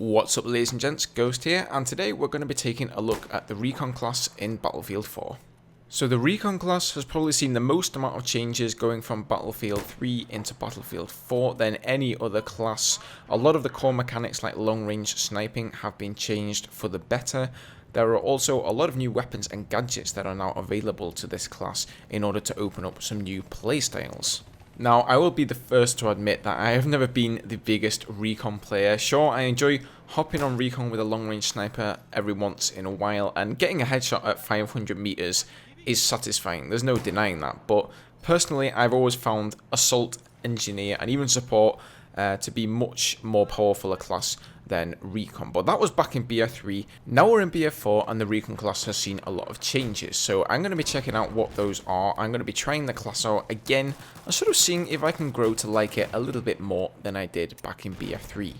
What's up, ladies and gents, Ghost here, and today we're going to be taking a look at the Recon class in Battlefield 4. So the Recon class has probably seen the most amount of changes going from Battlefield 3 into Battlefield 4 than any other class. A lot of the core mechanics like long range sniping have been changed for the better. There are also a lot of new weapons and gadgets that are now available to this class in order to open up some new playstyles. Now, I will be the first to admit that I have never been the biggest Recon player. Sure, I enjoy hopping on Recon with a long-range sniper every once in a while, and getting a headshot at 500 meters is satisfying. There's no denying that, but personally, I've always found Assault, Engineer, and even Support to be much more powerful a class than Recon. But that was back in BF3. Now we're in BF4 and the Recon class has seen a lot of changes. So I'm going to be checking out what those are. I'm going to be trying the class out again and sort of seeing if I can grow to like it a little bit more than I did back in BF3.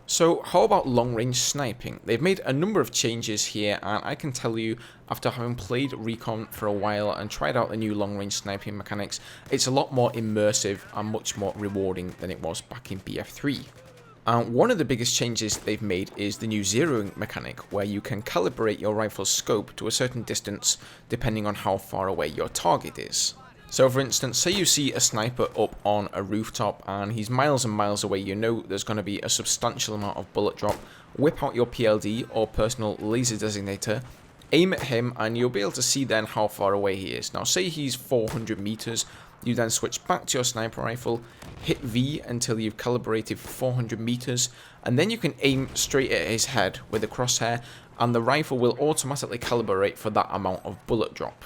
So how about long range sniping? They've made a number of changes here, and I can tell you, after having played Recon for a while and tried out the new long range sniping mechanics, it's a lot more immersive and much more rewarding than it was back in BF3. And one of the biggest changes they've made is the new zeroing mechanic, where you can calibrate your rifle's scope to a certain distance depending on how far away your target is. So for instance, say you see a sniper up on a rooftop and he's miles and miles away, you know there's going to be a substantial amount of bullet drop. Whip out your PLD or personal laser designator, aim at him, and you'll be able to see then how far away he is. Now say he's 400 meters, you then switch back to your sniper rifle, hit V until you've calibrated for 400 meters, and then you can aim straight at his head with a crosshair, and the rifle will automatically calibrate for that amount of bullet drop.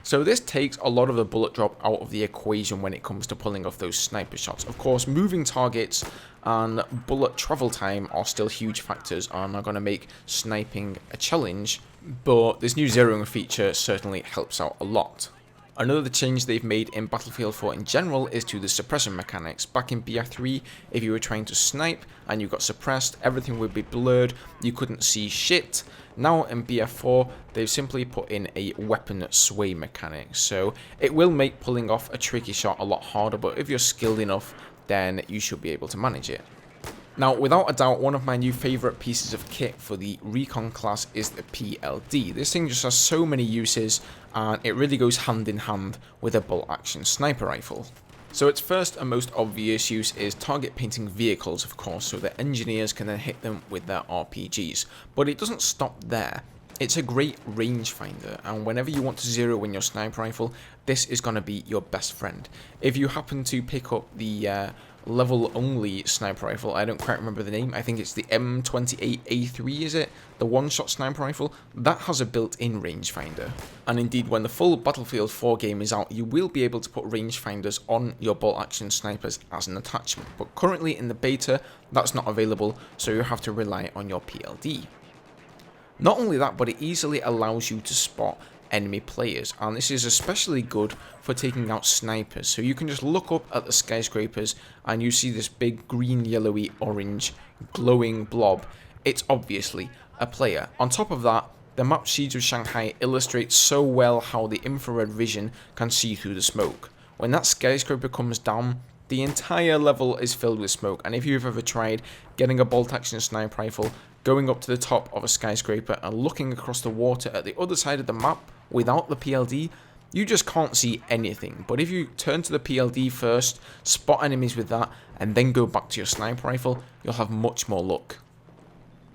So this takes a lot of the bullet drop out of the equation when it comes to pulling off those sniper shots. Of course, moving targets and bullet travel time are still huge factors and are going to make sniping a challenge, but this new zeroing feature certainly helps out a lot. Another change they've made in Battlefield 4 in general is to the suppression mechanics. Back in BF3, if you were trying to snipe and you got suppressed, everything would be blurred, you couldn't see shit. Now in BF4, they've simply put in a weapon sway mechanic, so it will make pulling off a tricky shot a lot harder, but if you're skilled enough, then you should be able to manage it. Now, without a doubt, one of my new favourite pieces of kit for the Recon class is the PLD. This thing just has so many uses, and it really goes hand in hand with a bolt-action sniper rifle. So its first and most obvious use is target painting vehicles, of course, so that engineers can then hit them with their RPGs. But it doesn't stop there. It's a great rangefinder, and whenever you want to zero in your sniper rifle, this is going to be your best friend. If you happen to pick up the level only sniper rifle, I don't quite remember the name, I think it's the M28A3, is it? The one-shot sniper rifle, that has a built-in rangefinder. And indeed, when the full Battlefield 4 game is out, you will be able to put rangefinders on your bolt-action snipers as an attachment, but currently in the beta, that's not available, so you have to rely on your PLD. Not only that, but it easily allows you to spot enemy players, and this is especially good for taking out snipers. So you can just look up at the skyscrapers and you see this big green, yellowy, orange glowing blob. It's obviously a player. On top of that, the map Siege of Shanghai illustrates so well how the infrared vision can see through the smoke. When that skyscraper comes down, the entire level is filled with smoke, and if you've ever tried getting a bolt-action sniper rifle, going up to the top of a skyscraper and looking across the water at the other side of the map without the PLD, you just can't see anything. But if you turn to the PLD first, spot enemies with that, and then go back to your sniper rifle, you'll have much more luck.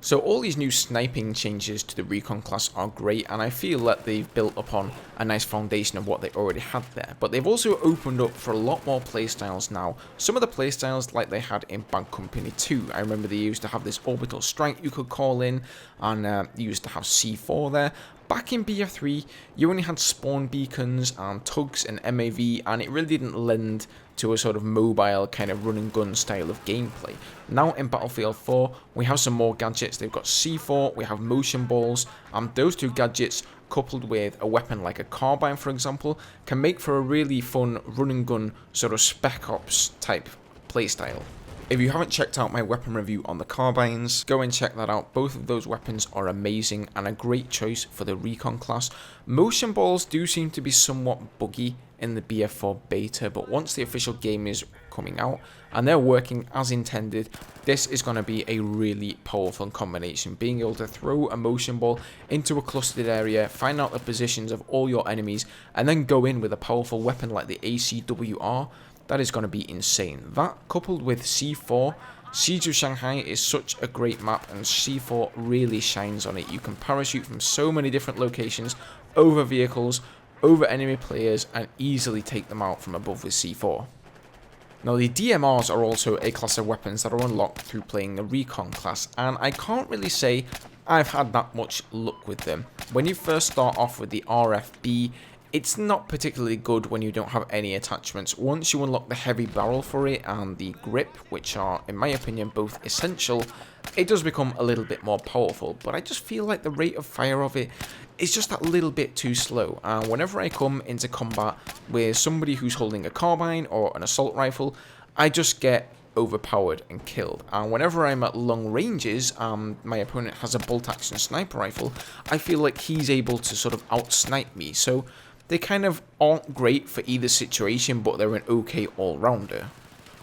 So all these new sniping changes to the Recon class are great, and I feel that they've built upon a nice foundation of what they already had there. But they've also opened up for a lot more playstyles now. Some of the playstyles like they had in Bad Company 2. I remember they used to have this orbital strike you could call in, and you used to have C4 there. Back in BF3, you only had spawn beacons and tugs and MAV, and it really didn't lend to a sort of mobile kind of run and gun style of gameplay. Now in Battlefield 4, we have some more gadgets. They've got C4, we have motion balls, and those two gadgets, coupled with a weapon like a carbine, for example, can make for a really fun run and gun sort of Spec Ops type playstyle. If you haven't checked out my weapon review on the carbines, go and check that out. Both of those weapons are amazing and a great choice for the Recon class. Motion balls do seem to be somewhat buggy in the BF4 beta, but once the official game is coming out and they're working as intended, this is going to be a really powerful combination. Being able to throw a motion ball into a clustered area, find out the positions of all your enemies, and then go in with a powerful weapon like the ACWR, that is going to be insane. That coupled with C4, Siege of Shanghai is such a great map and C4 really shines on it. You can parachute from so many different locations, over vehicles, over enemy players, and easily take them out from above with C4. Now the DMRs are also a class of weapons that are unlocked through playing the Recon class, and I can't really say I've had that much luck with them. When you first start off with the RFB, it's not particularly good when you don't have any attachments. Once you unlock the heavy barrel for it and the grip, which are, in my opinion, both essential, it does become a little bit more powerful. But I just feel like the rate of fire of it is just that little bit too slow. And whenever I come into combat with somebody who's holding a carbine or an assault rifle, I just get overpowered and killed. And whenever I'm at long ranges, my opponent has a bolt action sniper rifle, I feel like he's able to sort of out-snipe me. So they kind of aren't great for either situation, but they're an okay all-rounder.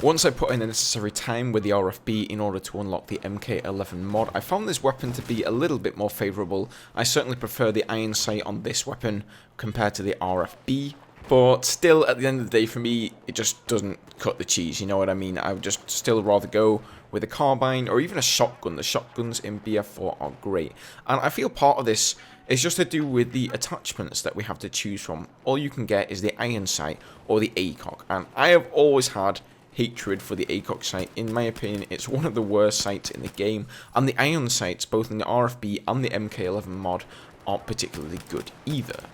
Once I put in the necessary time with the RFB in order to unlock the MK11 mod, I found this weapon to be a little bit more favourable. I certainly prefer the iron sight on this weapon compared to the RFB, but still, at the end of the day, for me, it just doesn't cut the cheese, you know what I mean? I would just still rather go with a carbine or even a shotgun. The shotguns in BF4 are great, and I feel part of this is just to do with the attachments that we have to choose from. All you can get is the iron sight or the ACOG, and I have always had hatred for the ACOG sight. In my opinion, it's one of the worst sights in the game, and the iron sights, both in the RFB and the MK11 mod, aren't particularly good either.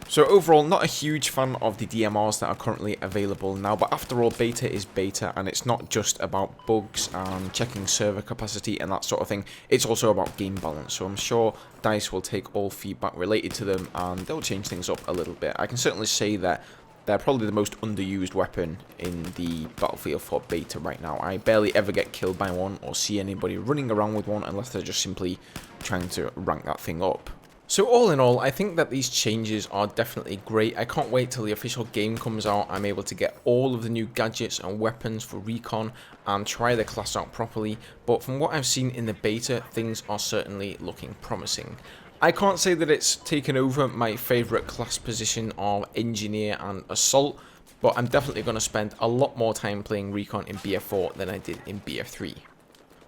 So overall, not a huge fan of the DMRs that are currently available now, but after all, beta is beta, and it's not just about bugs and checking server capacity and that sort of thing, it's also about game balance. So I'm sure DICE will take all feedback related to them and they'll change things up a little bit. I can certainly say that they're probably the most underused weapon in the Battlefield 4 beta right now. I barely ever get killed by one or see anybody running around with one unless they're just simply trying to rank that thing up. So all in all, I think that these changes are definitely great. I can't wait till the official game comes out. I'm able to get all of the new gadgets and weapons for Recon and try the class out properly. But from what I've seen in the beta, things are certainly looking promising. I can't say that it's taken over my favourite class position of Engineer and Assault, but I'm definitely going to spend a lot more time playing Recon in BF4 than I did in BF3.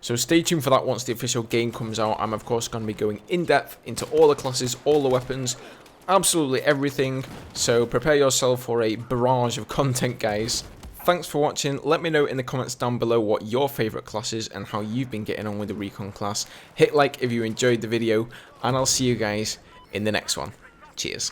So stay tuned for that once the official game comes out. I'm of course going to be going in depth into all the classes, all the weapons, absolutely everything. So prepare yourself for a barrage of content, guys. Thanks for watching. Let me know in the comments down below what your favourite class is and how you've been getting on with the Recon class. Hit like if you enjoyed the video, and I'll see you guys in the next one. Cheers.